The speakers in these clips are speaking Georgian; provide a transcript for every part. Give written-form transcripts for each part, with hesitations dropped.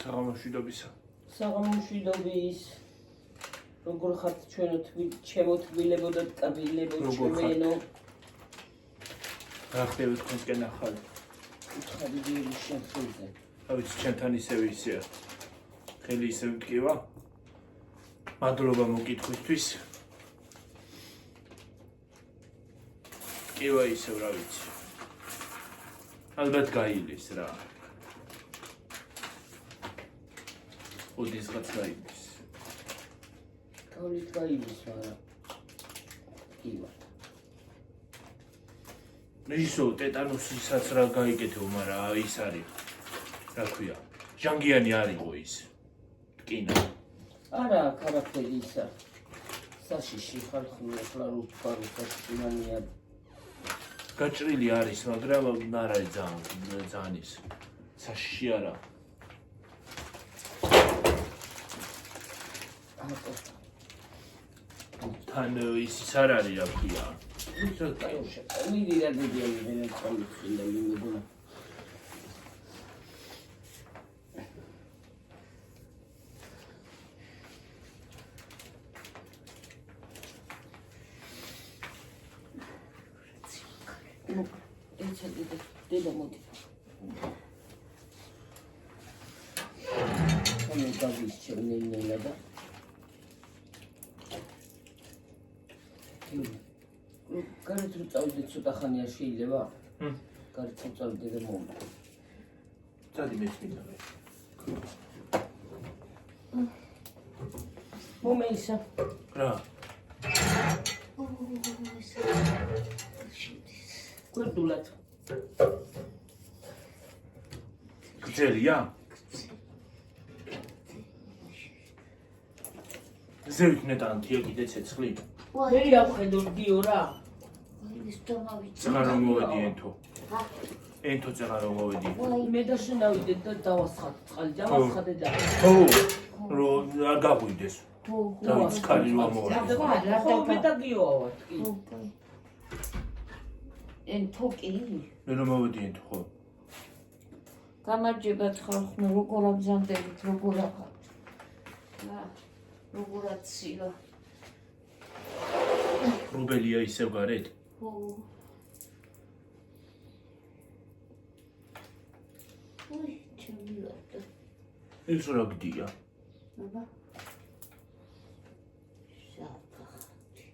საღამოშვიდობისა. საღამოშვიდობის. როგორ ხართ ჩვენო ჩემოთბილებო და ტკბილებო ჩვენო. რა ხდება თქვენსკენ ახალი? უთხარი ძირი შეხზე. ავიც ჩემთან ისევე ისეა. ხელი ისევ მტკივა. მადლობა მოკითხვისთვის. მტკივა ისევ რა ვიცი. ალბათ გაილის რა. ოდესღაც გაილის. თორით გაილის მაგრამ. მტკივა. ისო ტეტანუსისაც რა გაიგეთო, მაგრამ ის არის. რა ქვია? ჟანგიანი არ იყო ის. ტკინა. არა, ქარაფერი ისა. საშიში ხალხი ახლა რუთქარი საშინანია. გაჭრილი არის, მაგრამ არ არის ძალიან ის. საშიში არა. თან ის არ არის, რა ქვია. მიდი რა დიდია მე წამხილა იმედა. დედა მოდი. ამე გაგის ჩემნელა და გარეთ რო წავიდეთ ცოტა ხანია შეიძლება? გარეთ რო წავიდეთ და მომდა. წადი მეც მინდა. მომეისა. რა? გვერდულად. გძელია? ზევით ნეტანთია კიდე ცეცხლი? მე ავხედო გიო რა. წეღარო მოვედი ენთო. ენთო წეღარო მოვედი. მე და შენავიდეთ და დავასხად წყალი დავასხადე და. ხო, არ გაგვიდეს. დავით კარი რა მოვედი. ხო, მე და გიო ავად კი. ენთო კი? მე რომ მოვედი ენთო ხო? გამარჯობათ ხალხო, როგორ აგზანდებით, როგორ ახართ? როგორ აცილა? რუბელია ისევ გარეთ? ხო. ой, ჩემილატა. ის რა გდია? აბა. შაფახი.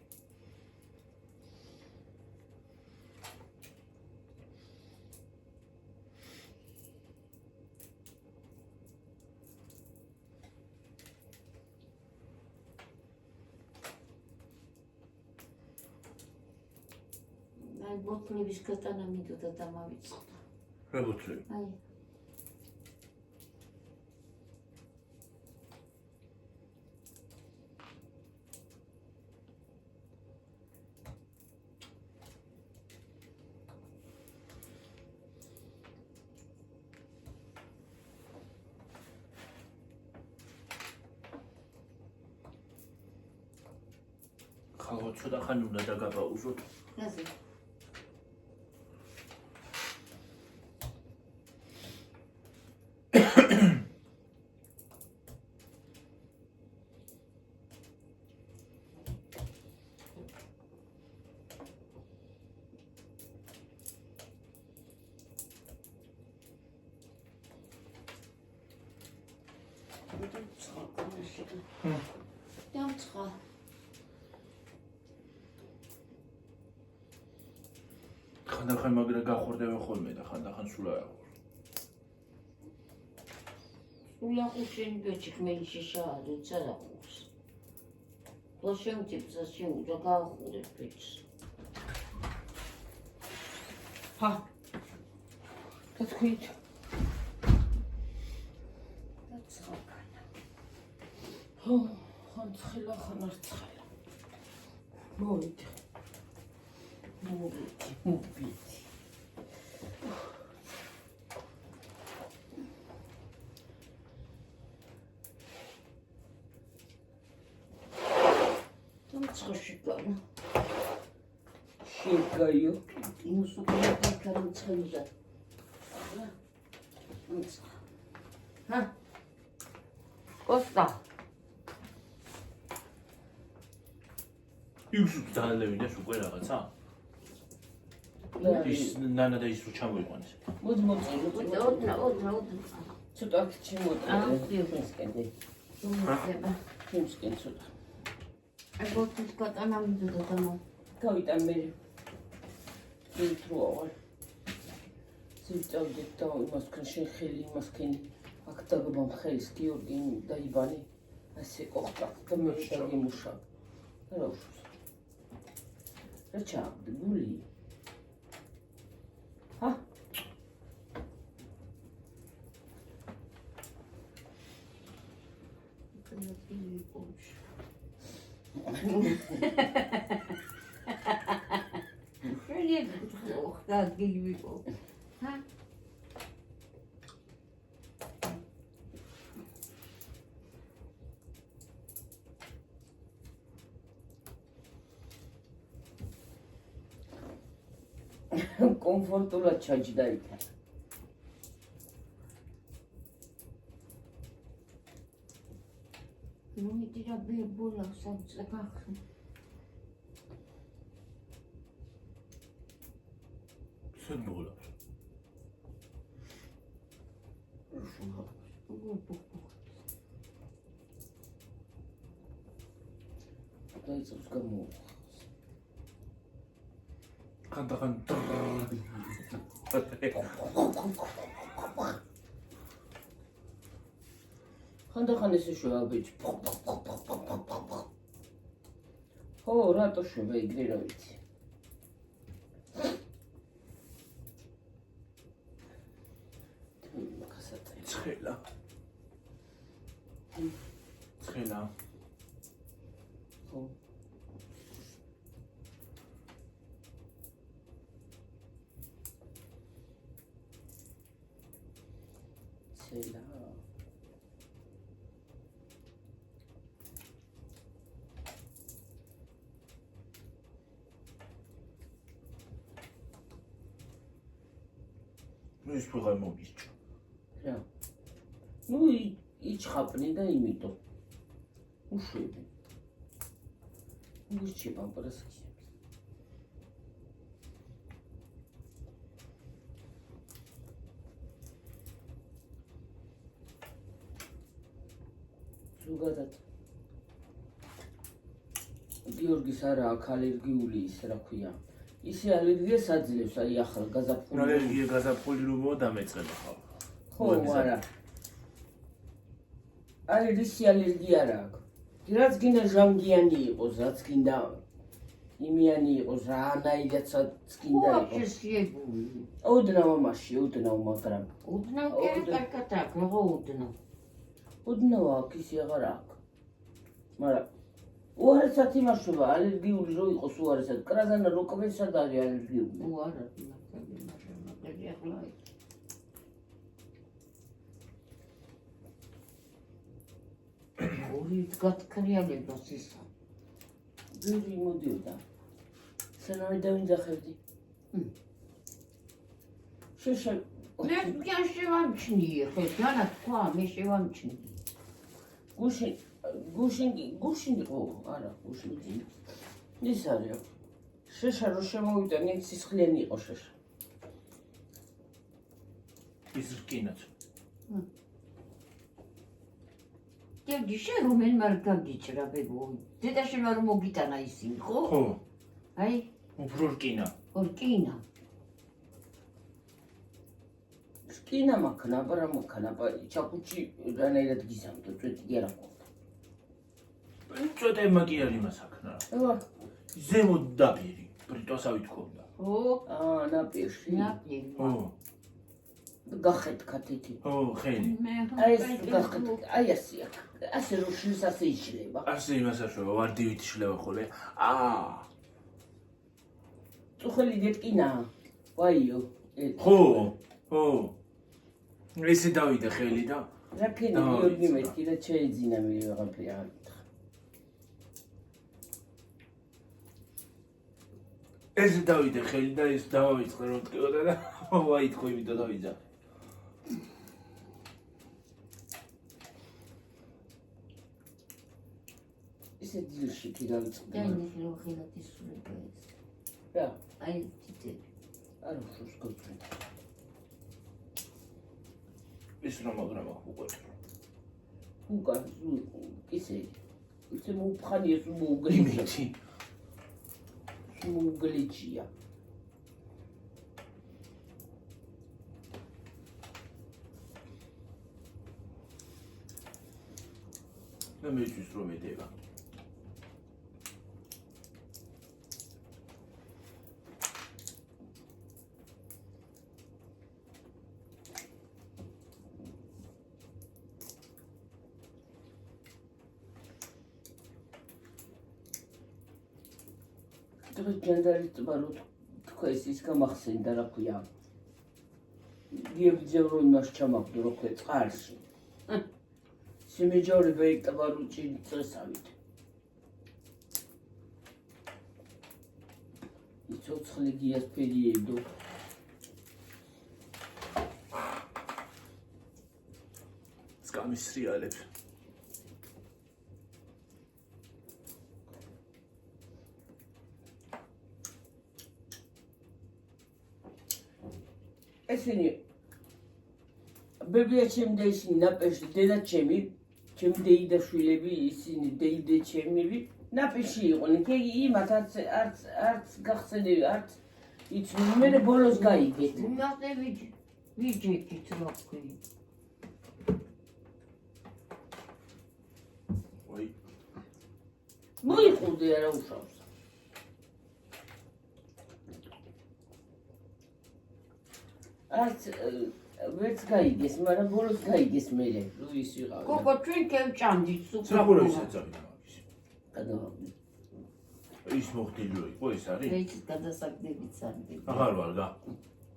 აი ბოთლების გატანა მინდოდა დამავიწყდა. რა ბოთლები? აი. ხალხო ცოტა ხანი უნდა დაგაბაუზოთ. რაზე? ხანდახან მაგრა გახორდება ხოლმე და ხანდახან სულ არ ახორ. სულახუ შენი ბეჭი ხმელი შაადო ცალახუს. და შემწიფსა შეუძა გაახურე ბეჭს. ჰა. და თქვით. და ცხაკანა. ხო, ხან ცხელა ხან არ ცხელა. მოვიდი. მოვიდი. Schöne. Şirkayı. Yusuf yaparken çıkınca. Ha. კოსტა. იქს დაალევინეს უკვე რაღაცა? ის ნანა და ის რო ჩამოიყვანეს. მოდი მოწევი. ოდნა. ცოტა ჩიმოწევი. ფინსკენდი. ფინსკენ ცოტა. აი გოთის კატანა მიდოდა და გავიტან მე. ფილტროა. ციტავდით და იმასკენ შეხელი იმასკენ აქ დაგბამ ხელს გიორგი და იბანი ასე ყოხტა და მე შეგიმუშა. რა უშავს. რა ჩავდი გული. ჰა კომფორტულად ჩაჯდა იქა. ნუ მიდირა ბებოლა სამწე გახსნა. სულ მოგლავს. დაიწყებს გამო. ხანდახან ხანდახან ესე შვება ბიჭი. ხო, რატო შვება იგრე რა ვიცი. ცხელა. ხო. ცხელა. ის ვეღარ მომისჭო. რა. ნუ იჩხაპნი და იმიტომ. უშვები. უჩება პრასკი. ზოგადად გიორგის არა აქ ალერგიული ის რა ქვია. ისე ალერგიას აძლევს აი ახლა გაზაფხული. ალერგია გაზაფხული რომ დამეწება ხარ. ხო, არა. აი რისი ალერგია რა აქვს. რაც გინდა ჟანგიანი იყოს, რაც გინდა იმიანი იყოს, რანაირადაც გინდა იყოს. შეშიებული. ოდნავ ამაში, მაგრამ ოდნავ კი კარგად აქვს, რა ოდნავ. ოდნავ აქვს ისე აღარ აქვს. მაგრამ უარესად იმაშობა ალერგიული რო იყოს უარესად. კრაზანა რო კვესად არის ალერგიული. უარა, მაგარი ახლა აი. ორი გათქრიალებას ისა. ძირი მოდიოდა. სანამ დავინძახებდი. შეშე მე გან შევამჩნიე, ხო, დანა თქვა, მე შევამჩნიე. გუშინ იყო, არა, გუშინ. ის არის. შეშა რო შემოვიდა, ნიც სისხლიანი იყო შეშა. ის რკინაც. გიშე რომენ მარ გაგიჭრა ბებო. დედა შენ არ მოგიტანა ისინი, ხო? ხო. აი, უფრო რკინა. ორკინა. რკინა მაქნა, აბარა მაქნა, ჩაკუჩი რანაირად გიზამდა, წვეთი კი არა ყავდა. წვეტე მაგი არ იმას აქნა. აბა, ზემოთ დაპირი, ბრიტოსავით ქონდა. ხო, ნაპირში. ნაპირი. ხო. გახეთ ქათითი. ხო, ხელი. აი ეს გახეთ, აი ასე აქ. ასე რო შლის ასე იშლება. ასე იმას აშვება, ვარდივით შლება ხოლე. წუხელი დეტკინა. ვაიო. ხო, ხო. ესე დავიდა ხელი და რა ქენი გიორგი მეთქი და შეიძინა მე ვეღარაფერი არ მითხრა. ესე დავიდა ხელი და ეს დავაიწყე რომ ტკიოდა და ვაითქო იმიტომ დავიძახე. ისე დილში კი დავიწყდი. დაინახე რომ ხელად ისურება ეს. რა? აი თითები. არ უშავს გოწვი. ის რა მაგრამა უყურე. უკან ისე ისე მოუხანია სულ მოუგლიჩია. იმითი. სულ მოუგლიჩია. და მეც რომ ედება. დღეს ჯანდარისტმა რო თქვა ის გამახსენდა რა ქვია. გიებძევ რომ იმას ჩამაგდო რო ქვია წყარში. სიმეჯორება იტყვა რუჭი წესავით. იცოცხლი გიას პერიოდო. სკამის რეალებს. ესენი ბებია ჩემი და ისინი ნაპეში დედა ჩემი დეიდა შვილები ისინი დეიდე ჩემი ნაპეში იყვნენ კი იმათ არც გახსენები არც იცნობ მე ბოლოს გაიგეთ იმაზე ვიჯექით რა ქვია. ვაი. მოიყურდი არა უშავს არც ვერც გაიგეს მაგრამ ბოლოს გაიგეს მე რო ის ვიყავ გოგო ჩვენ კევჭამდით საფურავი საწავი მაგის. გადავაბი ის მოხდილი იყო ეს არის? ეს გადასაგდებით სარდები. აღარ ვარ და.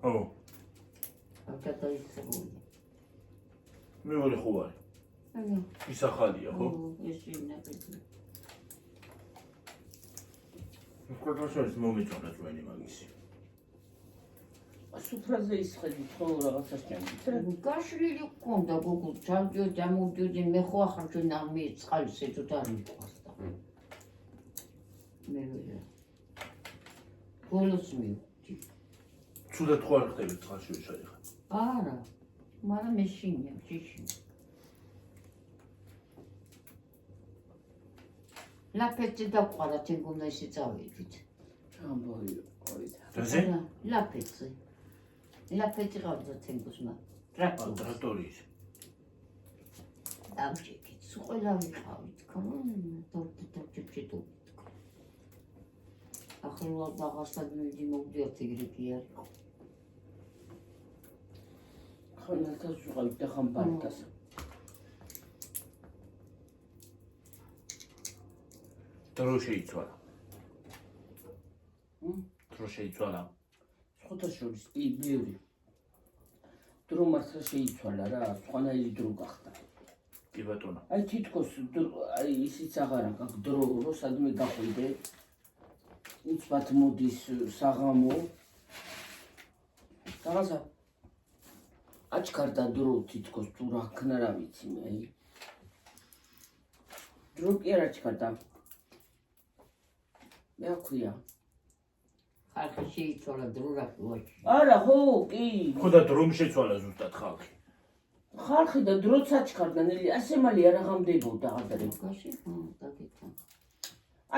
ო, გადაიხებული. მეორე ხო არის? ანუ ის ახალია ხო? ეს ინახები. კოტრაშოვის მომეწონა ჩვენი მაგისი. სუფრაზე ისხედით ხო რაღაცას ჭამით რა გაშლილი გქონდა გოგო ჩამოვდიოდი მე ხო ახლა ჩვენ ამი წყალის ეძოთ არ მიყვას და მე ვიდა ბოლოს მივდი ცუდად ხო არ ხდები წყალში ვიშალიხა? არა მაგრამ მე შინია შიში ლაფეთი დაყარა თენ გონდა ისე წავედით ჩამბოი ოი დაზე? ლაფეთი ყავდა თენგოსმა ტრაქტორის. დავჭიქით სულ ყველა ვიყავით დავჭიქით ახლა რაღაცად მიდი მოვდიოთ ეგრე კი არ იყო ხანათას ვიყავით და ხამბართას დრო შეიცვალა. დრო შეიცვალა. ხოთა შორის კი ბევრი დრო მართლა შეიცვალა რა სხვანაირი დრო გახდა კი ბატონო. აი თითქოს აი ისიც აღარა გაქვს დრო რო სადმე გახვიდე უცბად მოდის საღამო რაღაცა აჩქარდა დრო თითქოს თუ რა ქნა რა ვიცი მე აი დრო კი არ აჩქარდა მე აქვია ხალხი შეიცვალა დრო რა ყუაში არა ხო კი ხო და დრომ შეცვალა ზუსტად ხალხი. ხალხი და დროც აჩქარდა ნელი ასე მალე არ აღამდებოდა ადრე გაში დაგეთა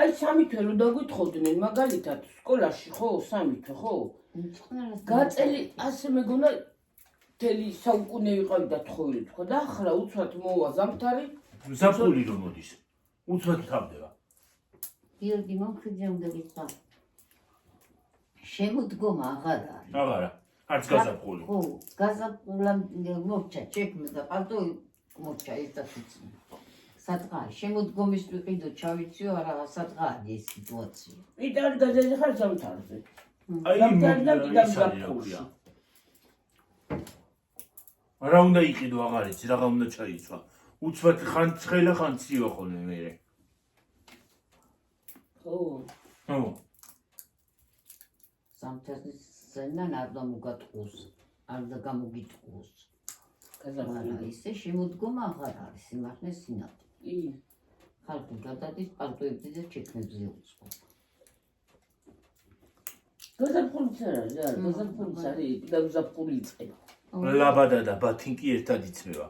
აი სამი თვე რო დაგვითხოვდნენ მაგალითად სკოლაში ხო სამი თვე ხო გაწელი ასე მეგონა თელი საუკუნე ვიყავი და თხოვილი თქო და ახლა უცბად მოვა ზამთარი ზაფხული რომ მოდის. უცბად თავდება. გიორგი მომხდე უნდა გითხრა შემოდგომა აღარ არის აღარა. არც გაზაფხული. ხო გაზაფხულა მორჩა ჩექმე და პალტო მორჩა ერთად სადღაა შემოდგომის ვიყიდო ჩავიციო არა სადღაა ეს სიტუაცია იტალი გაძეზე ხარ ზამთარზე აი ზამთარი და კიდევ ის არის, ზაფხულში რა ქვია. რა უნდა იყიდო აღარ იცი, რაღა უნდა ჩაიცვა. უცბად ხან ცხელა ხან ცივა ხოლმე მე. ხო ხო. ზამთარს ზენან არ დამოგატყუს არ გამოგიტყუს გაზაფხული ისე შემოდგომა აღარ არის სიმართლე სინათლე კი ხალხი გადადის პარტოებზე და ჩექმებზე უწყობს. გაზაფხულიც არ არის, არა, გაზაფხულიც არის, და გაზაფხული იწყება. ლაბადა და ბათინკი ერთად იწმება.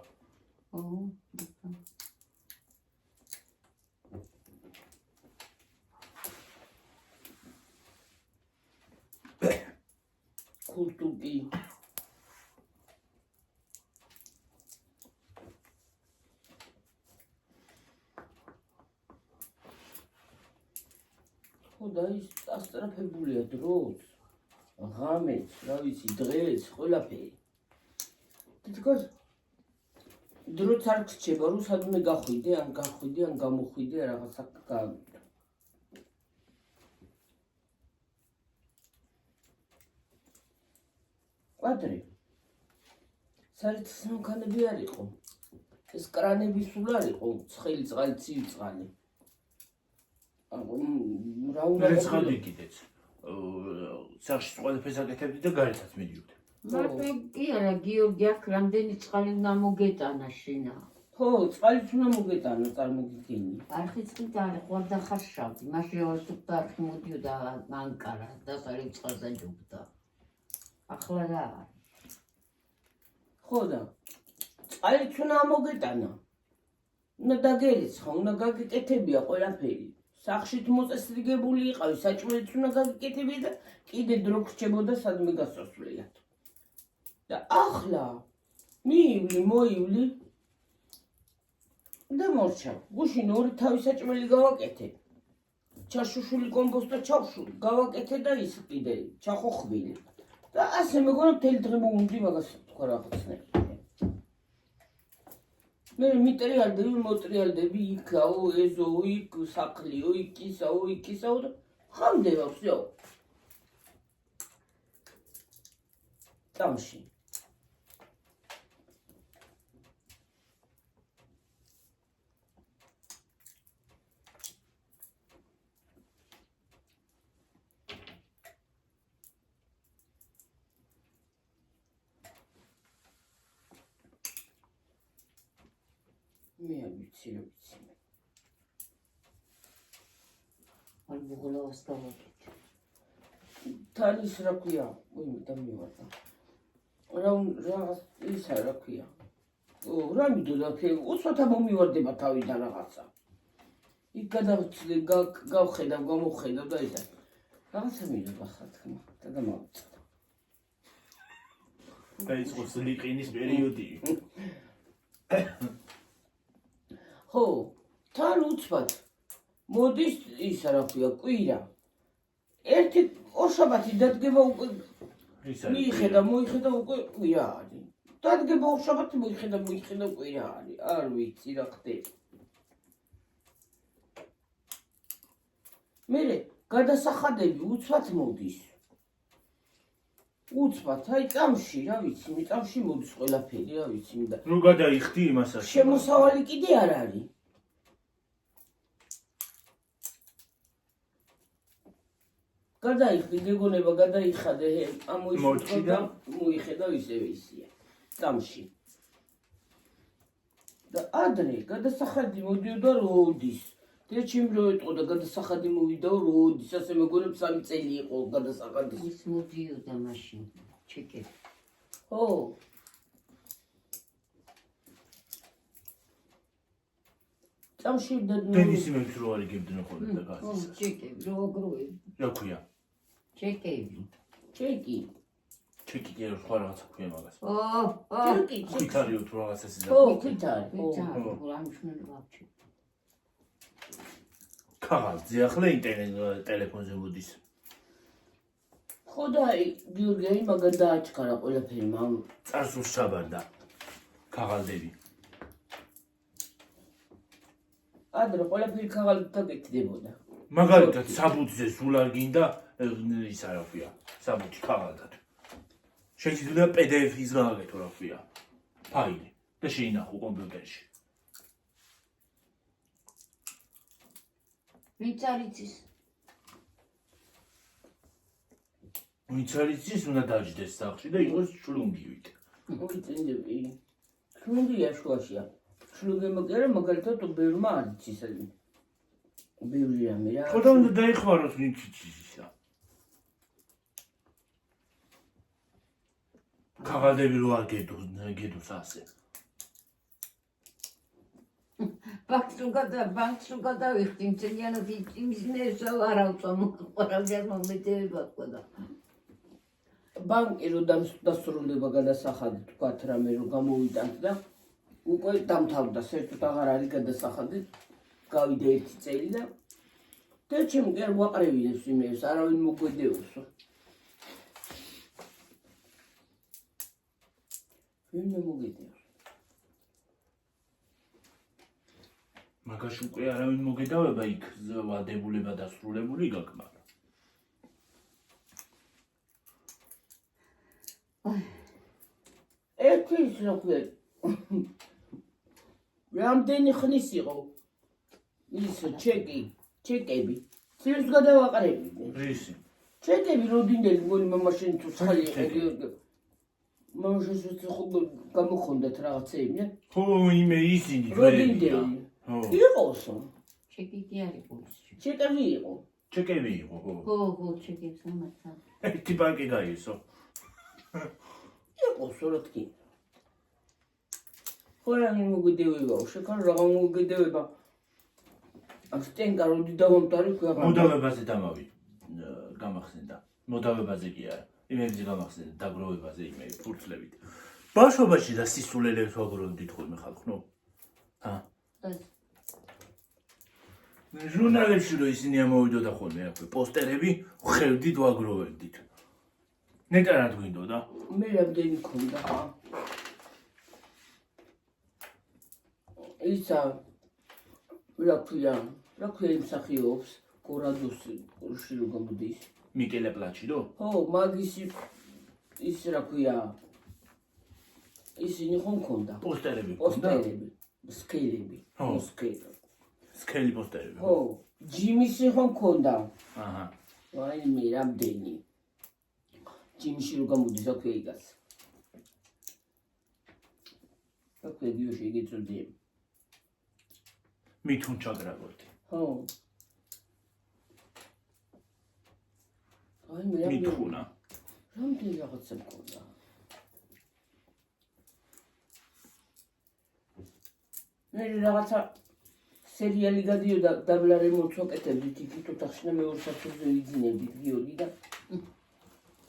ქურთუკი. და ის ასტრაფებულია დროს, ღამეს, რა ვიცი, დღეს, ყველაფერი. თითქოს დროც არ გრჩება, რომ სადმე გახვიდე, ან გამოხვიდე, რაღაცა გავიგე. კვადრი. საერთოდ სამქანები არ იყო. ეს კრანები სულ არ იყო, ცხელი წყალი, ცივი წყალი. რა უნდა მეცხადი კიდეც. სახში ყველაფერს აკეთებდი და გარეთაც მიდიოდი. მარტო კი არა, გიორგი აქ რამდენი წყალი უნდა მოგეტანა შინა. ხო, წყალიც უნდა მოგეტანა, წარმოგიდგენი. არხიც კი და არის, ხوار და ხარშავდი. მაშინ ავასწრებდა არხი მოდიოდა ანკარა, დასავლეთ წყალს აჯობდა. ახლა რა არის? ხო და წყალიც უნდა მოგეტანა. უნდა დაგერიცხა, უნდა გაგიკეთებია ყველაფერი. სახშით მოწესრიგებული იყავი, საჭმელიც უნდა გაგიკეთებია და კიდე დრო გრჩებოდა სადმე გასასვლელად. და ახლა მოივლი და მორჩა. გუშინ ორი თავი საჭმელი გავაკეთე. ჩაშუშული კომპოსტა ჩავშული, გავაკეთე და ის კიდე ჩახოხბილი. და ასე მეგონა მთელი დღე მომუნდი მაგას თქვა რაღაცნაირად. მე მოტრიალდები იქაო, ეზო, იქ საყლიო, იქისაო და ხამდება всё. წამში. მე ვიცი. არ ბუღლავს გავაკეთე. თალის რა ქვია? და მივარდა. რაღაც ისა რა ქვია? რა მიდოდა ფე, უცბად მომივარდება თავიდან რაღაცა. იქ გადავწლე, გავხედავ, გამოხედავ და ისა. რაღაცა მიდოდა ხა თქმა და გამოვწდა. დაიწყო ლიყინის პერიოდი. ხო, თან უცბად მოდის ისა რა ქვია, კვირა. ერთი ორშაბათი დადგება უკვე მოიხედა უკვე კვირა არის. დადგება ორშაბათი მოიხედა კვირა არის. არ ვიცი რა ხდება. მერე გადასახადები უცბად მოდის. უცბად, აი წამში, რა ვიცი, წამში მოდის ყველაფერი, რა ვიცი, და ნუ გადაიხდი იმასაც. შემოსავალი კიდე არ არის. გადაიხდი, გეგონება გადაიხადე, ამოიხედა, მოიხედა ისევე ისია. წამში. და ადრე გადასახადი მოდიოდა როდის. და ჩემ რო ეტყო და გადასახადი მოვიდა როდის, ასე მეგონებ 3 წელი იყო გადასახადის. ის მოდიოდა მაშინ, ჩეკები. ხო. წამში და დენის იმებს რო არ იგებდნენ ხოლმე და გაზის. ჩეკები, როგორია? რა ქვია? ჩეკები. ჩეკი. ჩეკი კი რა სხვა რაღაცა ქვია მაგას. ჩეკი. ქვითარიო თუ რაღაცას იზა. ხო, ქვითარი. რა მნიშვნელობა აქვს? ქაღალდზე ახლა ინტერნეტ ტელეფონზე მოდის. ხო და გიორგი მაგა დააჩქარა ყველაფერი მამ. წარსულს ჩაბარდა. ქაღალდები. ადრე ყველაფერი ქაღალდით დაგეკიდებოდა. მაგალითად საბუთზე სულ არ გინდა ისა რა ქვია, საბუთი ქაღალდად. შეიძლება PDF-ის გააკეთო რა ქვია, ფაილი და შეინახო კომპიუტერში. ვინც არ იცის? ვინც არ იცის, უნდა დაჯდეს სახლში და იყოს შლუნგივით. მოიწინდები. შლუნგია შუაშია. შლუნგი მაგალითად ბევრმა არ იცის. ბევრი რამე რა. ხო და უნდა დაიხმაროს ვინც იცის. ქაღალდები რო არ გედოს ასე. ბანკს რო გადავიხდი, მთლიანად იმის ნერსა არ ავწამ, ყველაფერს მომედევება ყოდა. ბანკი რო დასრულდება გადასახადი თქვათ რამე რო გამოვიტანთ და უკვე დამთავრდა, საერთოდ აღარ არის გადასახადი, გავიდა 1 წელი და ჩემ კი არ ვაყრევინებს იმებს, არავინ მოგვედეოსო. ვინ მოგედეოს? მაგაში უკვე არავინ მოგედავება იქ ვადებულება დასრულებული გაქვს, მაგრამ ერთის რა ქვია რამდენი ხნის იყო ის ჩეკები ცირს გადავაყრებინე რისი? ჩეკები როდინდელი მგონი მამაშენ თუ ცხალი იყო მამაშენს ხო გამოხონდათ რაღაცეები ხო იმე ისინი როდინდელი იყოსო ჩეკი კი არის პოლიციაში. ჩეკები იყო ჩეკები იყო ხო ხო, ჩეკებს ამაცა. ერთი ბანკი გაიესო იყოსო რა თქი ხო რა მოგვიდევებაო შეკარ რა მოგვიდევება სტენკა როდი დავამტარი ქვია მოდავებაზე დამავი გამახსენდა მოდავებაზე კი არა იმებზე გამახსენდა დაგროვებაზე იმე ფურცლებით ბავშვობაში და სისულელებს ვაგროვდით ხოლმე ხალხო ჰა ჟურნალებში რო ისინი ამოვიდოდა ხოლმე აქვე პოსტერები ხედით ვაგროვებდით ნეტარად გვინდოდა მე რამდენი ქონდა ხა ისა რა ქვია იმსახიობს გორადოსში რო გამოდის მიკელე პლაჩი რო ხო მაგისი ის რა ქვია ისინი ხომ ქონდა პოსტერები პოსტერები სკეილები ხო. სკეილი პოსტერები ხო ჯიმისი ხომ ქონდა აჰა აი მე რამდენი ჯიმში რო გამოდის აქვე იგას აქვე გიოში იგიწოდი მითუნ ჩაგრაგორდი ხო აი მე მითუნა რამდენი რაღაცა მქონდა მე რაღაცა სერიალი გადიოდა დაბლა რემონტს ვაკეთებდი თითით ოთახში და მეორე სართულზე ვიძინებდი გიოდი და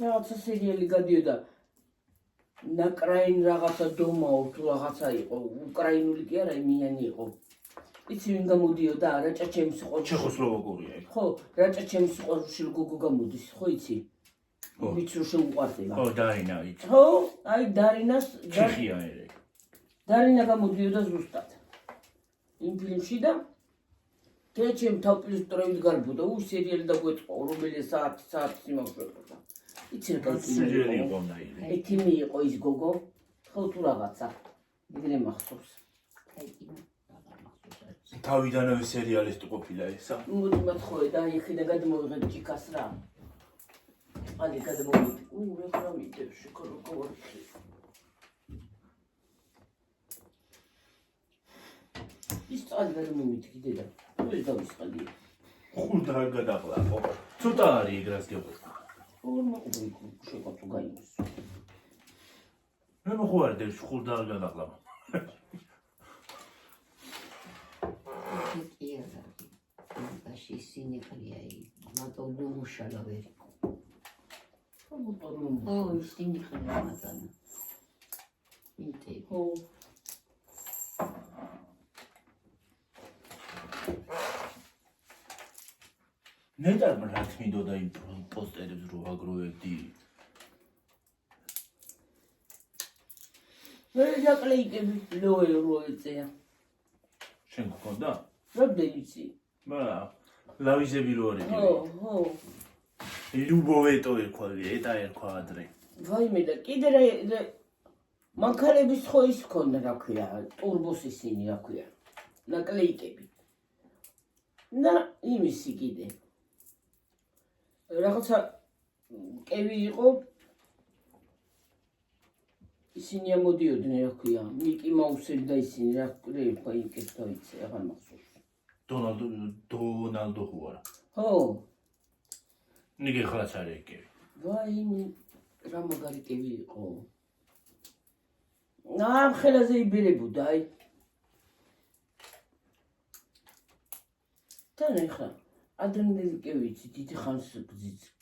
რაღაცა სერიალი გადიოდა ნაკრაინ რაღაცა დომაო თუ რაღაცა იყო უკრაინული კი არა იმიანი იყო იცი ვინ გამოდიოდა რაჭაჩემის ყოჩი ჩეხოსლოვაკურია იქ ხო რაჭაჩემის ყოჩი გოგო გამოდის ხო იცი ხო. ვიცი რომ შეუყვარდება ხო დარინა იცი ხო აი დარინას ჩეხია ერე დარინა გამოდიოდა ზუსტად იმ ფილმში და თეჩემ თავპილის ტროებით გარბოდა სერიალი დაგვეწყო რომელი საათის იმავშებოდა იცი რა სერიალი იყო ნაირი ეთიმი იყო ის გოგო ხო თუ რაღაცა მიგრე მახსოვს თავიდანვე სერიალისტი ყოფილა ესა მოდი მათხოვე და იქიდან გადმოვიღებ ჭიქას რა აი გადმოვიღებ რა მიდევ შეკოროქოვი ის წალი ვერ მომიდგიდე და ეს დავისყადი ხურდა გადახლა ხო ცოტა არის იგრას გეყვა მოყური შეკოთუ გაიმოს მე მოხوارდე ხურდა გადახლა კი არა. ბაში ისინი ყრია მატოლო მუშალა ვერიკო. ო ისინი ყრია მატანა. ინტე. ხო ნეტარმა რა თმინდოდა იმ პოსტერებს რო ვაგროვებდი მე დაკლეიკები რო ეწეა შენ გქონდა რამდენი იცი ლავიზები რო არის ხო ლუბოვეტო ერქვა ეტა ერქვა ადრე ვაიმე და კიდე რა მანქანების ხო ის ქონდა რა ქვია ტურბოს ისინი რა ქვია ნაკლეიკები და იმისი კიდე რაღაცა კევი იყო ისინი ამოდიოდნენ რა ქვია მიკი მაუსები და ისინი რა ქვია იქეთ დავიცე აღარ მახსოვს დონალდო ხوارა. ხო. ნიგე ხალაც არის ეკები. ვაიმე რა მაგარი კევი იყო. ამ ხელაზე იბერებოდა აი. თან ეხლა ადრინდელი კევიც დიდი ხანს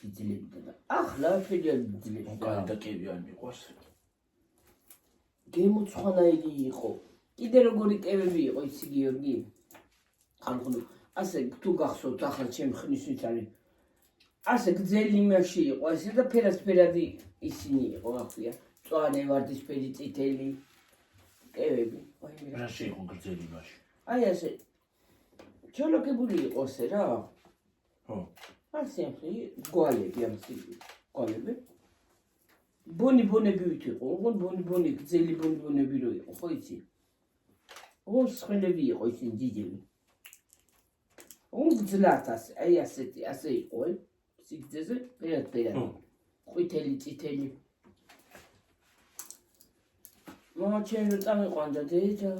გძლებდა და ახლა ფედერალ გძლებდა. უკან და კევი არ მიყვარს. გემოცხანაირი იყო. კიდე როგორი კევები იყო იცი გიორგი? ხალხო ასე თუ გახსოვთ ახლა ჩემ ხნის ვიც არის. ასე გძელი იმაში იყო ესე და ფერად-ფერადი ისინი იყო ახლა. წვანე ვარდისფერი წითელი კევები. ვაიმე რა შეიყო გრძელი იმაში? აი ასე ჩოლოკებული იყო ასე რა. ხო. ასე გვალები ამისი გვალები. ბონი-ბონები ვით იყო, ოღონდ ბონი-ბონი, გძელი ბონი-ბონები რო იყო, ხო იცი? ოღონდ სხელები იყო ისინი ძიძები. ოღონდ გძლათ ასე, აი ასეთი, ასე იყო, სიგრძეზე, ფერად-ფერად. ყვითელი, წითელი. მამა ჩემი რო წამიყვანდა დედა.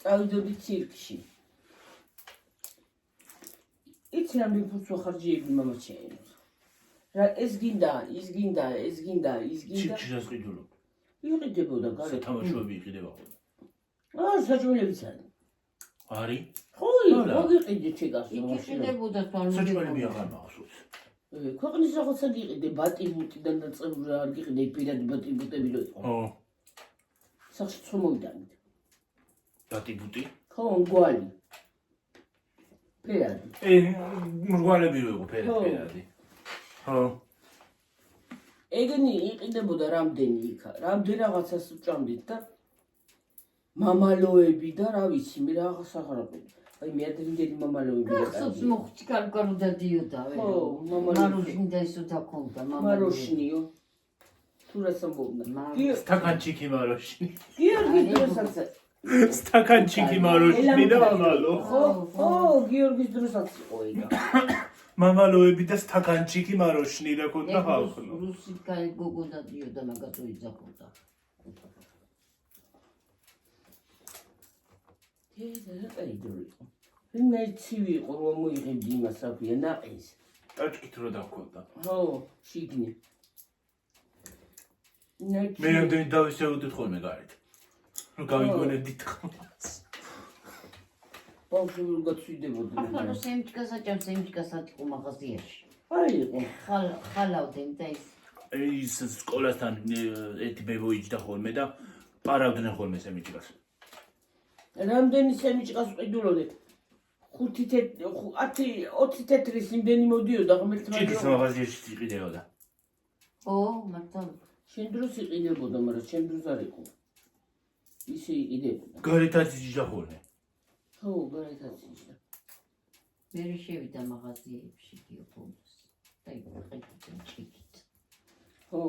წავიდოდი ცირკში. იცი რა მიფუცვა ხარჯიები მამა ჩემი. რა ეს გინდა, ის გინდა, ეს გინდა, ის გინდა. ჩიჩას ყიდულო. იყიდებოდა გარეთ. სათამაშოები იყიდება ხოლმე. საჭმელებიც არის. არის? ხო, მოგიყიდე ჩეკას. იყიდებოდა თან. საჭმელები აღარ მახსოვს. ქვეყნის რაღაცა იყიდე ბატიბუტიდან და წევრი არ გიყიდე პირადი ბატიბუტები რო იყო. ხო. სახში წმოვიდანით. ბატიბუტი? ხო, გვალი. პირადი. მრგვალები რო იყო ფერად-ფერადი. ხო. ეგენი იყიდებოდა რამდენი იქა, რამდენ რაღაცას ვჭამდით და მამალოები და რა ვიცი, მე რაღაც აღარაფერი. აი მე ადრინდელი მამალოები გახსოვს მოხჭი კარგარო დადიოდა ვე. ხო, მარუშნი და ისო დაქონდა მაროშნიო. თუ რას ამბობდა? სტაკანჩიკი მაროშნი. გიორგი დროსაც. სტაკანჩიკი მაროშნი და მამალო. ხო, გიორგის დროსაც იყო ეგა. მამალოები და სტაკანჩიკი მაროშნი რა ქონდა ხალხო. რუსით კაი გოგო დადიოდა მაგათო იძახოდა. ეს აი დრო. მე ცივი იყო რომ მოიღებდი იმას აფია ნაყინს. ტაჭკით რო დავქონდა. ხო, შიგნი. მე რამდენი დავისეუდით ხოლმე გარეთ. რომ გავიგონებდით ხმას. ბავშვი რო გაწვიდებოდი. ახლა რო სემჭკას აჭამს სემჭკას ატყო მაღაზიაში. აი იყო. ხალავდნენ და ის სკოლასთან ერთი ბებოიჯდა ხოლმე და პარავდნენ ხოლმე სემიჭკას. რამდენი სემიჭკას ყიდულობდი? 20 თეთრის იმდენი მოდიოდა ღმერთმა. ჭიქის მაღაზიაში იყიდებოდა. ო, მართლა. შენ დროს იყიდებოდა, მაგრამ შენ დროს არ იყო. ისე იყიდებოდა. გარეთაც იჯდა ხოლმე. ხო, გარეთაც იჯდა. მე შევიდა მაღაზიებში გიოფონს. და იყიდნენ ჭიქით. ხო.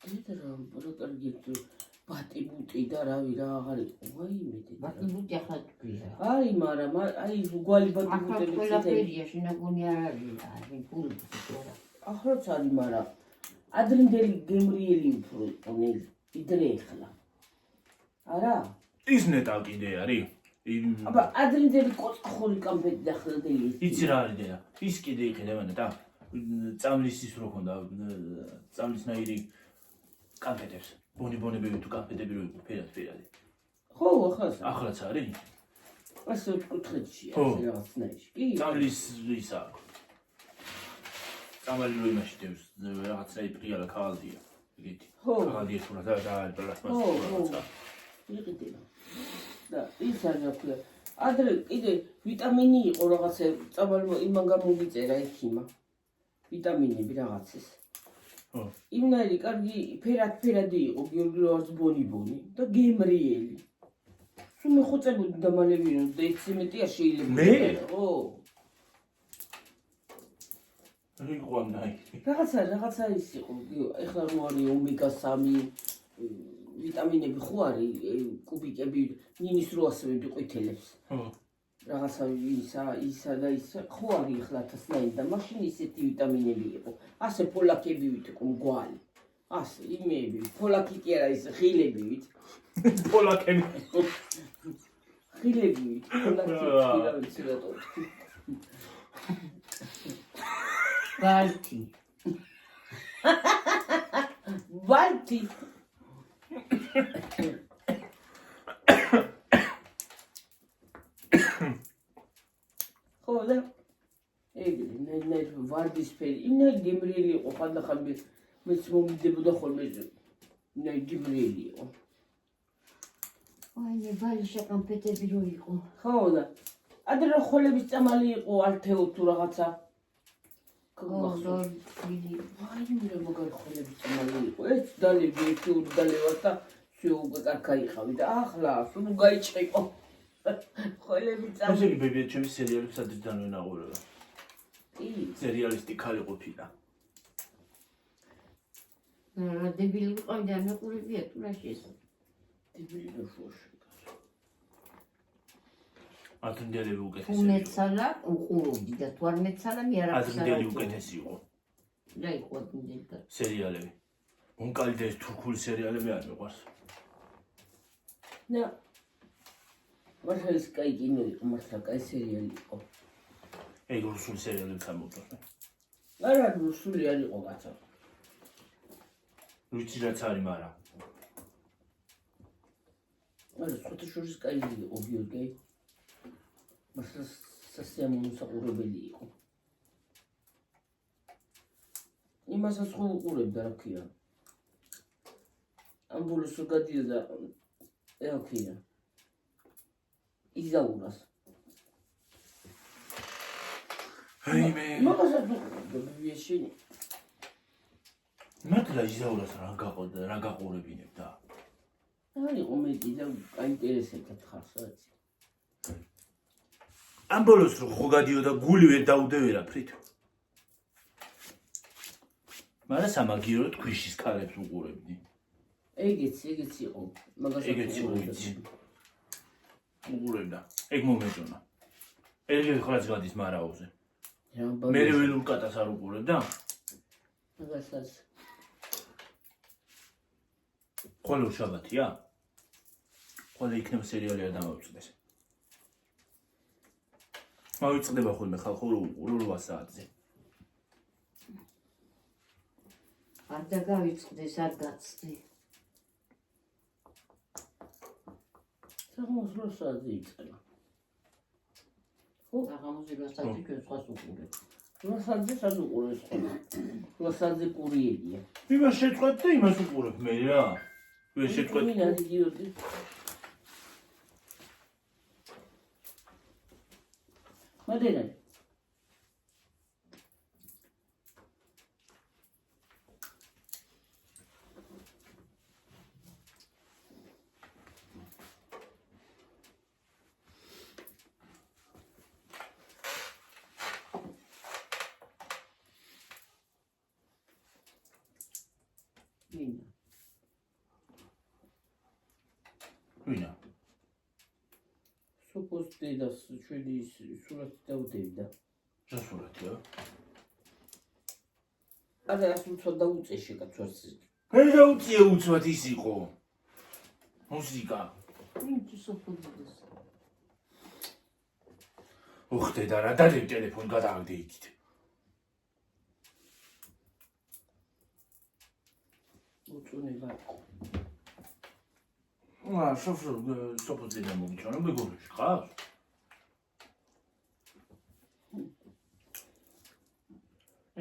ეს რა კარგი ბატიბუტი და რავი რა აღარ იყო. ვაიმე დედა. ბატიბუტი ახლა თქვია. აი, მაგრამ აი გვალი ბატიბუტები ახლა ყველაფერია შინაგუნი არ არის, აი გული თქვა. ახლაც არის, მაგრამ ადრინდელი გემრიელი უფრო იყო ნელი, ვიდრე ეხლა. არა? ის ნეტა კიდე არის. აბა ადრინდელი კოწახური კამფეტი დახრდელი. იცი რა არის დედა? ის კიდე იყიდება ნეტა. წამლის ის რო ქონდა, წამლისნაირი კამფეტებს. ბონი-ბონები თუ კამფეტები რო იყო ფერად-ფერადი. ხო, ახლაც არის? ასე კუთხეთში ასე რაღაცნაირი. კი. წამლის ისა. წამალი რო იმაში დევს, რაღაცნაირი პრიალა ქალდია. იგეთი. ხო. ქალდია თუ რა და პლასმასი. ხო. იყიდება. და ის არ გაქვია. ადრე კიდე ვიტამინი იყო რაღაცა, წამალმა იმან გამოგიწერა ექიმა. ვიტამინები რაღაცის. ხო. იმნაირი კარგი ფერად-ფერადი იყო გიორგი ლავარს ბონი-ბონი და გემრიელი. სულ მეხოწებოდი და მალე ვინო და 11 არ შეიძლება. მე? ხო. რიყვანაი. რაღაცა ის იყო. ეხლა რო არის ომეგა-3 ვიტამინები ხო არის კუბიკები ნინის რო ასევე ყვითელებს. ხო. რაღაცა ისა და ისა ხო არის ეხლა 1000 და მაშინ ისეთი ვიტამინები იყო. ასე ფოლაკები ვით იყო მგვალი. ასე იმები, ფოლაკი კი არა ის ღილები ვით. პოლაკები. ხილები რა ვიცი რატო ბალტი. ვალტი ხო და ეგრე ვარდისფერი ინა გემრიელი იყო ხანდახან მეც მომიდებოდა ხოლმე ინა გემრიელი იყო აი ბალიშა კონფეტები რო იყო. ხო და ადრე ხოლების წამალი იყო ალთეო თუ რაღაცა აი მე მაგარი ხოლების წამალი იყო ეს დალები ერთი ორი დალევას და всё უკვე კარგა იყავი და ახლა სულ გაიჭიყო ხოლები წამალი ესე იგი ბებია ჩემი სერიალებს ადრიდან ვენაყურებდა. კი სერიალისტი ქალი ყოფილა. რა დებილი ვიყავი და მეყურებია თუ რა შეესა. დებილი და შუაში ადრინდელი თუ უკეთესი. მეცალა უყურობდი და თუ არ მეცალა მე არ ადრინდელი უკეთესი იყო. რა იყო ადრინდელი და სერიალები. მონკალი და ეს თურქული სერიალები არ მიყვარს. და მართლა ის კაი კინო იყო მართლა კაი სერიალი იყო ეგ რუსული სერიალები გამოვიდა. არა რუსული არ იყო კაცო ვიცი რაც არის, მაგრამ არა ცოტა შორის კაი იყო გიორგი მართლა სასიამოვნო იყო იმასაც ხო უყურებდა რა ქვია ამ ბოლოს რო გადიოდა რა ქვია იზაურას აი მე მაგასაც უყურებდა შენი მართლა იზაურას რა გაყურებინებდა. არ იყო მეტი და აინტერესებდა ხარს რაც ამ ბოლოს რო ხო გადიოდა გული ვერ დაუდე ვერაფრით. მაგრამ სამაგიეროდ ქვიშის ქალებს უყურებდი. ეგეც იყო მაგასაც ეგეც იყო ვიცი. უყურებდა. ეგ მომეწონა. ეგ ხალხს გადის მარაოზე. მე ველურ კატას არ უყურებდა? მაგასაც ხოლო შაბათია? ხოლო იქნება სერიალი არ დამოვწდეს. მოვიწყდება ხოლმე ხალხო რო უყურო 8 საათზე. არ დაგავიწყდეს არ გაცდი. საღამოს რო საათზე იწყება. საღამოს როსაც ჩვენ სხვას უყურებ. რო საათზე სად უყურებს ხოლმე? რო საათზე კურიელია. იმას შეწყვეტ და იმას უყურებ მე რა. ვერ შეწყვეტ. მინდა გიორგი. მადენა. მინდა. ვინა. სოფოს დედას ჩვენი სურათი დავდევდა. რა სურათია? არა ეს უცოდ დაუწეში კაცვარს. მე დაუწია უცბად ის იყო. მუსიკა. ვინც სოფოდეს. უხდე და რა დადებ ტელეფონი გადააგდე იქით. უწუნება. სოფოზე დამოგიჩვენა მეგობრებში ხარ?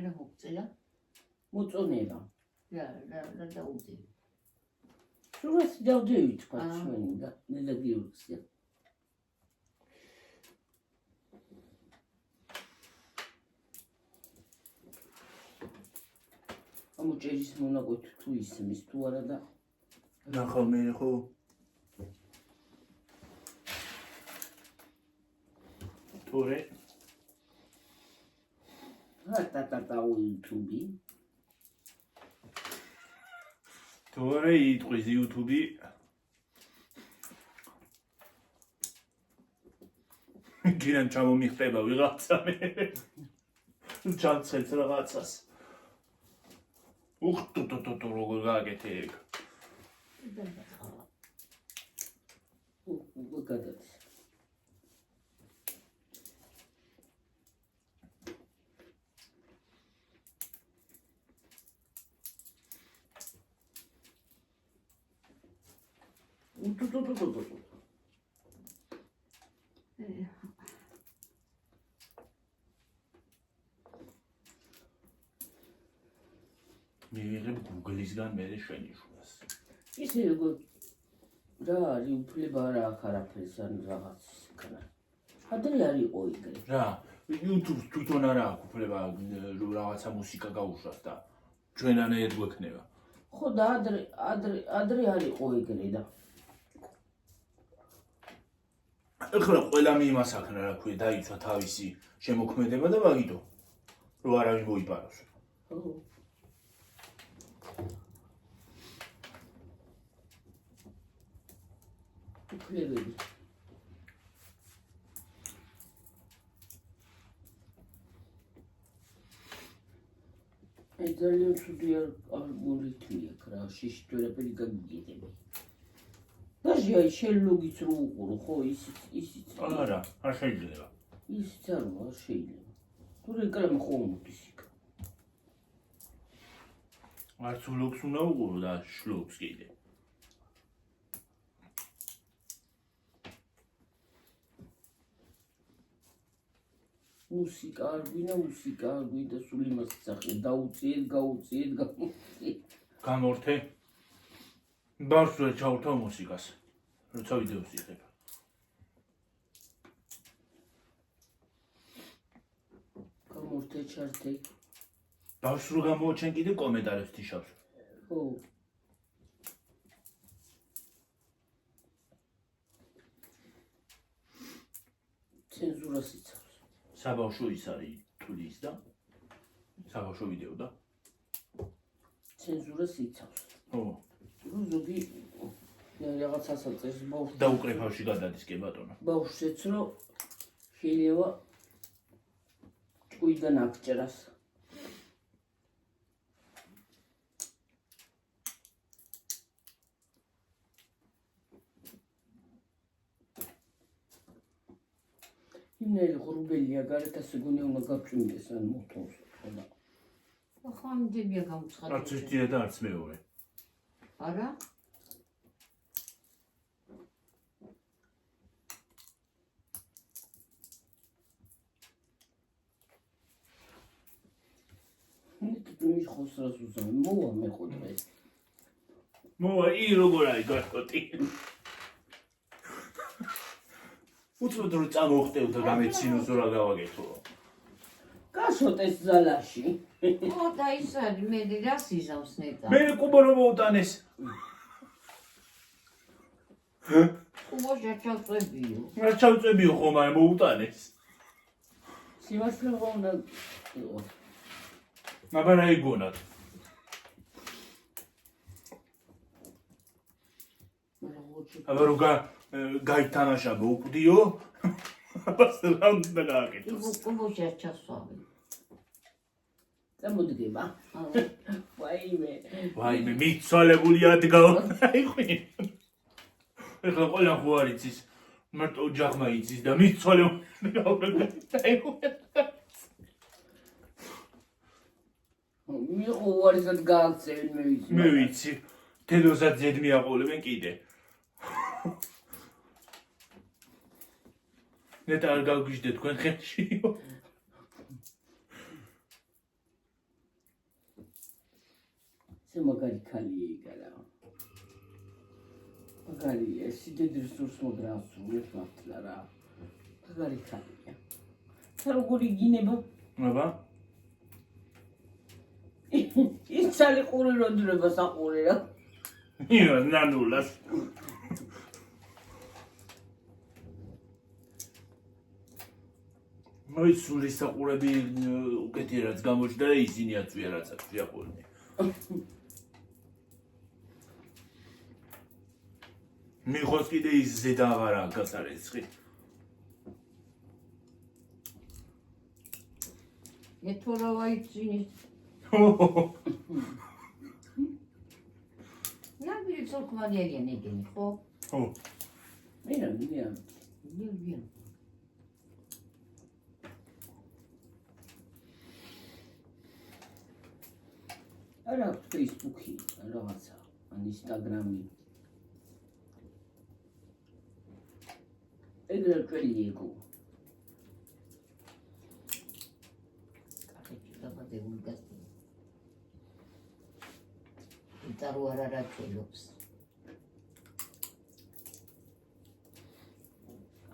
რა მოგწელა? მოწონება. რა დაუწე. სურათი დავდევი თქვა ჩვენი და ნელა გიორგია. ამოჭერის მონაკვეთ თუ ისმის თუ არა და ნახავ მე ხო? თორე და YouTube. თორე იტყვის YouTube. გინან ჩამომიხდება ვიღაცა მე. ჩანცელს რაღაცას. უხტუტუტუტუ როგორ გააკეთე ეგ. გადადის. მიიღებ Google-ისგან მე შენიშნას. ისე როგორ რა არის უფლება არა აქ არაფერს ან რაღაც იქნა. ადრე არ იყო ეგრე. რა, YouTube-ს თვითონ არა აქვს უფლება რაღაცა მუსიკა გაუშვას და ჩვენანაირ გვექნება. ხო და ადრე არ იყო ეგრე და ეხლა ყველამ იმას აქნა რა ქვია დაიცვა თავისი შემოქმედება და მაგითო რო არავინ მოიპაროს. ხო უფლებები აი ძალიან ცუდი ალგორითმი აქვს რა შიშით ვერაფერი გაგიგეთები დაჟე აი შელოგიც რო უყურო ხო ისიც არა, არ შეიძლება. ისიც არ შეიძლება თუ რეკლამა ხომ მოდის იქ არც ვლოგს უნდა უყურო და შლოგს კიდე. მუსიკა არ გვინდა სულ იმას იცახე დაუწიეთ გამოუწიეთ გამორთე. ბავშვს ვერ ჩაურთავ მუსიკას, როცა ვიდეოს იღებ. გამორთე ჩართე ბავშვს რო გამოუჩენ კიდე კომენტარებს თიშავს. ხო ცენზურას იცავს საბავშვო ის არის თulis და საბავშვო ვიდეო და ცენზურას იცავს ო ზოგი რაღაც ასაწეს და უკრეფავში გადადის კი ბატონო. ბავშვს რო შეიძლება ჭუიდან აკჭრას იმნელი ღრუბელია გარეთ ასე გონია უნდა გაწვიმდეს ან მოთოვს ხოდა ახლა იმდებია არც გამოცხადებული. ერთია და არც მეორე. არა? მის ხოსრას უზამე მოვა მე ხო დღეს მოვა ი როგორ არის გასწოთი. უცბად რომ წამოხტევ და გამეცინოს რა გავაკეთო. გასოტეს ზალაში ო და ის არის მე რას იზავს ნეტა. მე კუბო რომ მოუტანეს. კუბოშა ჩავწებიო. რა ჩავწებიო ხომ არა მოუტანეს. სიმართლე ხო უნდა იყო მაგრამ რა იგონათ. მაგრამ ოჩი აბა რო გაითანაშა მოუკვდიო. აბას რა უნდა გააკეთოს. კუბოშა ჩასვავი. წამოდგება ვაიმე მიცვალებული ადგაო. აიხვი. ეხლა ყველა ხო არ იცის. მარტო ოჯახმა იცის და მიცვალებული აიხვი. მიყო უარისად გააქცევენ მე ვიცი მე ვიცი. თედოსაც ზედ მიაყოლებენ კიდე. ნეტა არ გავგიჟდე თქვენ ხელშიო. ეს მაგარი ქალია იგარა მაგარია სიდიდრის სურს მოგრავს უეთ მართლა რა მაგარი ქალია და როგორი გინება აბა ის ცალი ყური როდრება საყური რა ია ნანულას. მოი სული საყურები უკეთი რაც გამოჩნდა და ისინი აწვია რაც აწვია ხოლმე. მიხოს კიდე ის ზედა აღარა გასარეცხი. ეთორა ვაიცინის. ნაბიჯი სოქმალია ნეგენი ხო? ო მე რა მია ნებია. არა აქვს Facebook-ი რაღაცა ან Instagram-ი ეგრე წველი იგო. კახეთში დაბადებული გასული. იტარო არა რაჭველობს.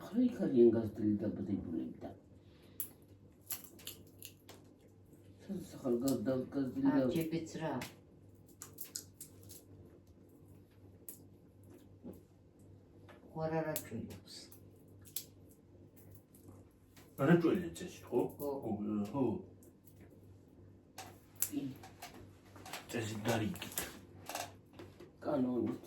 ახლა იქ არიან გაზრდილი დაბადებულები და. სახალ გაზრდილი და ჯებიც რა. არა რაჭველობს. არა წველი წესი ხო? ხო. წესი დარიგით. კანონით.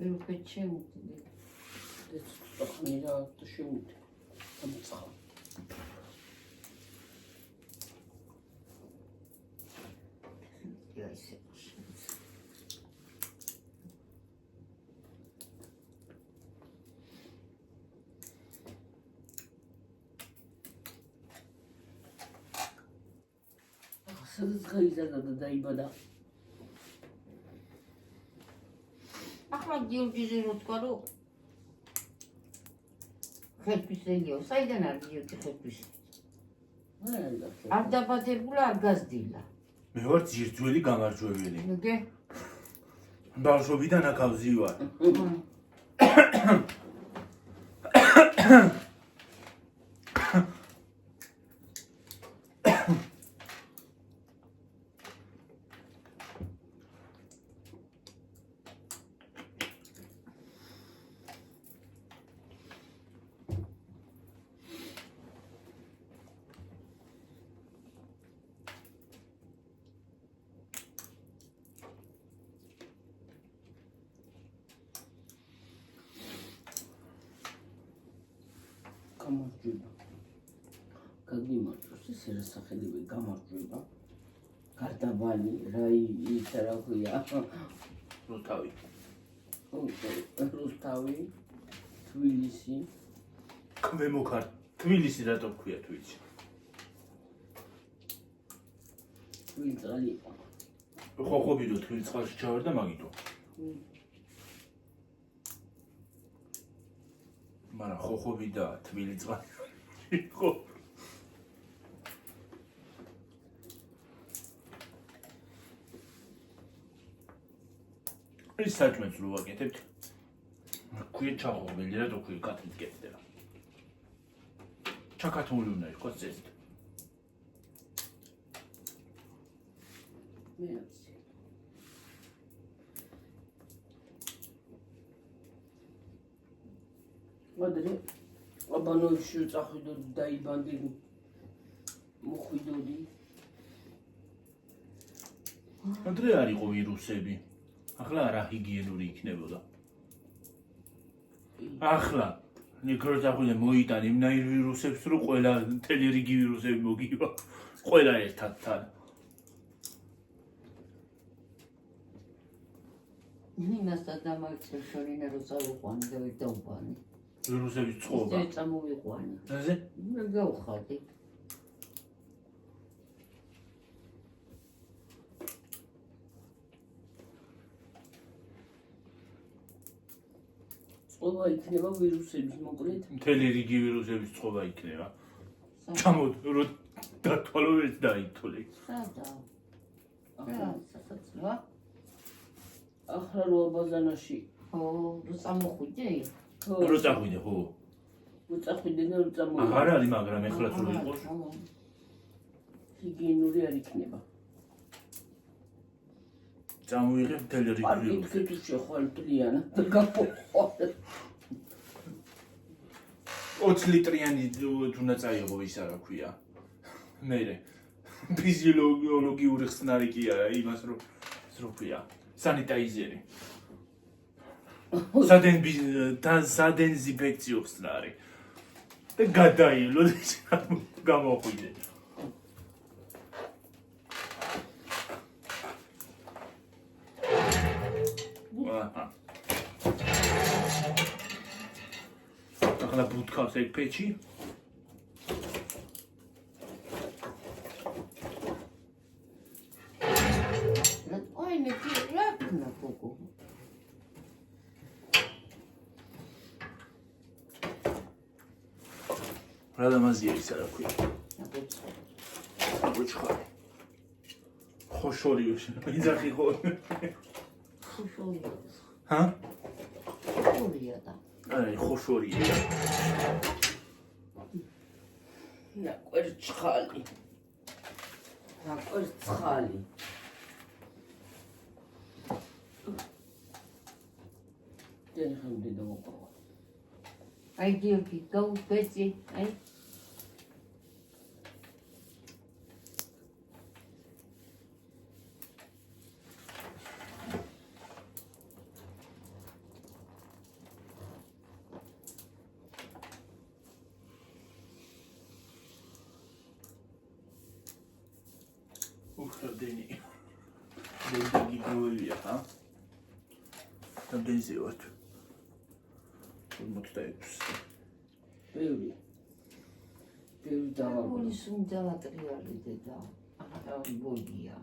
ვერუხეთ შემოვიდი. ეს ხანი რა შემოვიდი. ამწყა. ისე. სადაც გაიზარდა და დაიბადა. ახლა გიორგიზე რო თქვა რომ ხელფის ეგეო, საიდან არის გიორგი ხელფის? არ დაბადებულა, არ გაზრდილა. მე ვარ ძირძველი გამარჯვებელი. მოგე? ბავშვობიდან აქავზი ვარ. გამარჯვება. გაგიმარჯვოს ეს რა სახელები გამარჯვება. გარდაბალი, რა ის რა ქვია. რუსთავი. რუსთავი, თბილისი. ქვემოქარ თბილისი რატო ქვია თბილისი? თბილისალი. ხოხობიდო თბილის წყალში ჩავარ და მაგიტო. მაგრამ ხოხობი და თბილი წყალი იყო. ის საჭმელს რო ვაკეთებთ. ქვია ჩაღობილი რა თქო კათით კეთდება. ჩაკათული უნდა იყოს წესით. მე ვიცი. მადრე აბანოებში წახვიდოდი დაიბანდი მოხვიდოდი. ადრე არ იყო ვირუსები. ახლა რა ჰიგიენური იქნებოდა. ახლა მიკროზახვიდე მოიტან იმნაირ ვირუსებს რო ყველა მთელი რიგი ვირუსები მოგივა. ყველა ერთად თან. იმასთან დამარცხებ შორინა რო წავიყვანი და ვერ დავბანი. ვირუსების წყობა. ეს წამოვიყვანი. ასე? მე გავხადი. წყობა იქნება ვირუსების მოკლედ. მთელი რიგი ვირუსების წყობა იქნება. ჩამოდ რო დათვალო ეს დაითვლი. სადა? რა სასაცილოა? ახლა რო აბაზანაში ხო, რო წამოხვიდე? რო წახვიდე, ხო. უწახვიდე და უწამოვიდე. აღარ არის, მაგრამ ეხლაც რო იყოს. ჰიგიენური არ იქნება. წამოიღებ მთელი რიგი პარკით ვირუსები. თუ შეხვალ პლიანად და გაფოხვალ. 20 ლიტრიანი თუნდა წაიღო ის რა ქვია. მერე ფიზიოლოგიური ხსნარი კი არა, იმას რო ქვია. სანიტაიზერი. სადენზიფექციო ხსნარი. და გადაილო და გამოხვიდე. ახლა ბუთქავს ეგ პეჩი. Ой, не приятно, Куку. რა დამაზია ის რა ქვია. უჩხარი. ხოშორიო შენ. იძახი ხო. Хушолия. ჰა? Хушолия, да. აი ხოშორია. ნაკვერცხალი. ნაკვერცხალი. დენ ხამდე დამოყვა. Ай, девки, go, Петти, ай. Deni. Deni gigolja, ha? Tam denize vart. 46. ბევრი დავაგო. Όλοι სუნდალა ტრიალი დედა. ახლა ბოდია.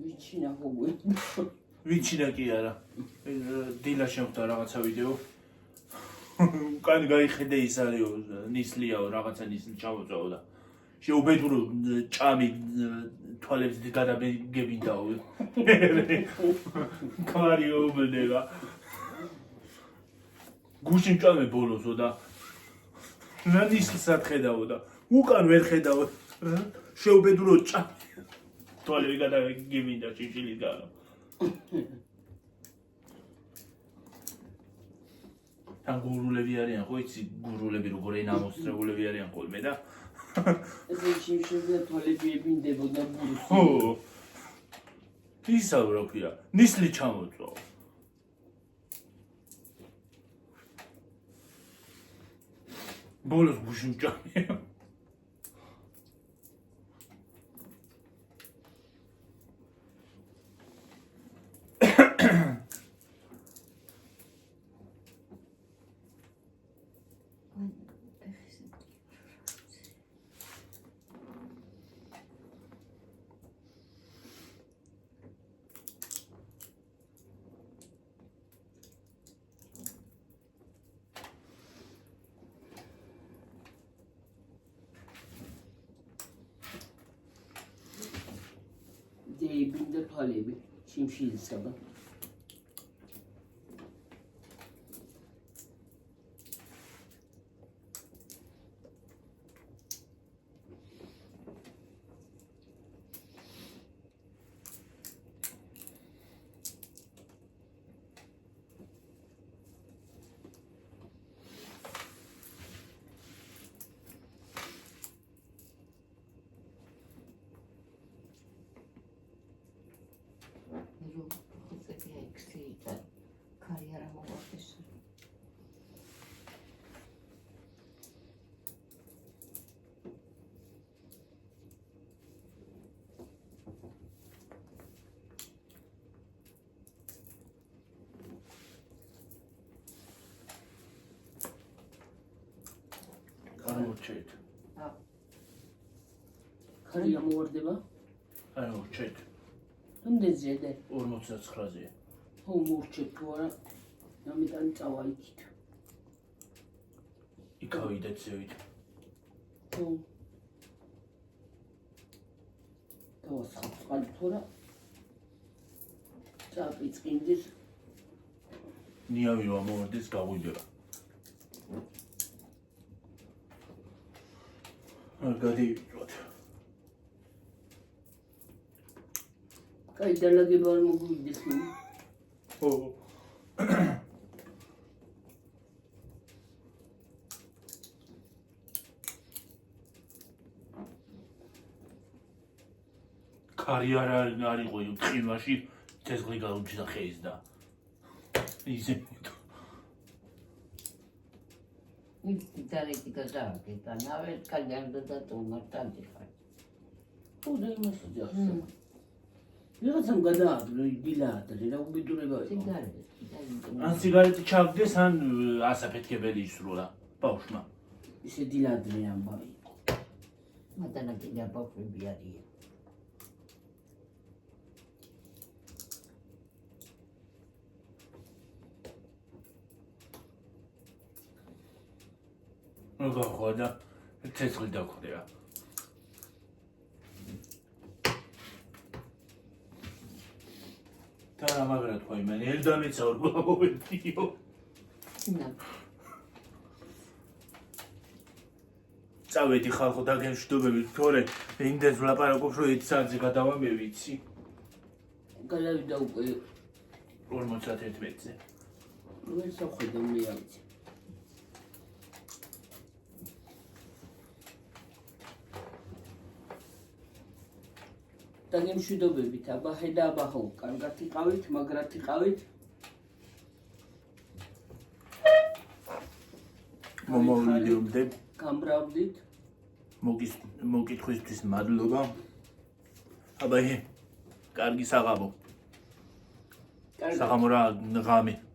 ვიჩინა გოგვი. ვიჩინა კი არა. დილა შემხვდა რაღაცა ვიდეო. კან გაიხედე ის არისო, ნისლიაო, რაღაცა ნისლი ჩავწაო და შეუბედურო ჭამი თვალებს გადაგებინდაო. კარიო ბნევა. გუშინ ჭამე ბოლოსო და რა ნისლსად ხედავო და უკან ვერ ხედავო. შეუბედურო ჭამი თვალები გადაგებინდა ჭიჭილის გარო. თან გურულები არიან ხო იცი გურულები როგორ ენა მოსწრებულები არიან ხოლმე და ესე შეიძლება თვალები ებინდებოდა ბურს. ხო ისა რა ქვია ნისლი ჩამოწვა ბოლოს გუშინ ჭამე დეიბინდა თვალები შიმშილისგან. კარიერა მოგვაქვს. გამოჩეთ ხარი გამოვარდება? არა მოჩეთ რამდენზეა და 49-ზე ხო მორჩეთ თუ არა? ამიტომ წავა იქით. იქავიდეთ ზევით ხო. დავასხალი თუ არა? წაპიწყინდეს. ნიავი მომორდეს გაგვიდება არ გადივიწვათ კაი დალაგება არ მოგვიდეს. ხო კარიერა არ იყო ტყიმაში თესლი გაუჩნდა ხეის და ისე Dareti gazardi, da navet cagliando da tu, ma tanti fai. ხო და იმას ჯახსა. ვიღაცამ გადაადრო დილაადრე რა უბედურება იყო. სიგარეტი. ან სიგარეტი ჩაგდეს, ან ასაფეთქებელი ისროლა ბავშვმა. ისე დილაადრე ამბავი. მათანაკილი აბავშვები არიან. მოგახვა და ცეცხლი დაგხვდება. და რა მაგრა თქვა იმან, ელდამეცა ორ მოვედიო. ნა წავედი ხალხო დაგემშვიდობები, თორე იმდენს ვლაპარაკობს, რომ 1 საათზე გადავა მე ვიცი. გადავიდა უკვე 51-ზე. ვერ სახედა მე ავიცი. დაგემშვიდობებით, აბაჰე და აბაჰო, კარგად იყავით, მაგრად იყავით. მომოვიდიობდე, გამბრავდით. მოკითხვისთვის მადლობა. აბაჰე, კარგი საღამო. კარგად. საღამო რა ღამე.